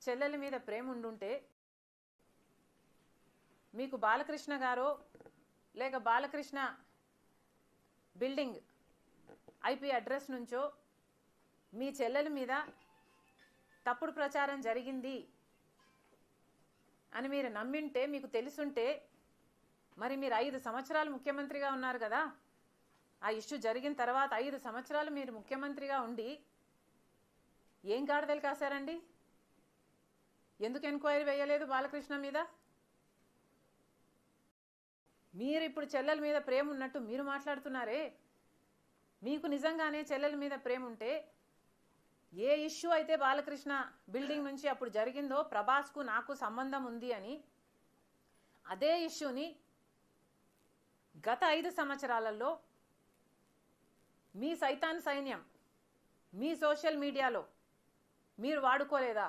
చెల్లెల మీద ప్రేమ ఉండుంటే మీకు బాలకృష్ణ గారో లేక బాలకృష్ణ బిల్డింగ్ ఐపీ అడ్రస్ నుంచో మీ చెల్లెల మీద తప్పుడు ప్రచారం జరిగింది అని మీరు నమ్మింటే, మీకు తెలుసుంటే, మరి మీరు 5 సంవత్సరాలు ముఖ్యమంత్రిగా ఉన్నారు కదా. ఆ ఇష్యూ జరిగిన తర్వాత 5 సంవత్సరాలు మీరు ముఖ్యమంత్రిగా ఉండి ఏం గాడిదలు కాశారండి? ఎందుకు ఎంక్వైరీ వేయలేదు బాలకృష్ణ మీద? మీరు ఇప్పుడు చెల్లెల మీద ప్రేమ ఉన్నట్టు మీరు మాట్లాడుతున్నారే. మీకు నిజంగానే చెల్లెల మీద ప్రేమ ఉంటే, ఏ ఇష్యూ అయితే బాలకృష్ణ బిల్డింగ్ నుంచి అప్పుడు జరిగిందో ప్రభాస్కు నాకు సంబంధం ఉంది అని, అదే ఇష్యూని గత 5 సంవత్సరాలలో మీ సైతాన్ సైన్యం మీ సోషల్ మీడియాలో మీరు వాడుకోలేదా?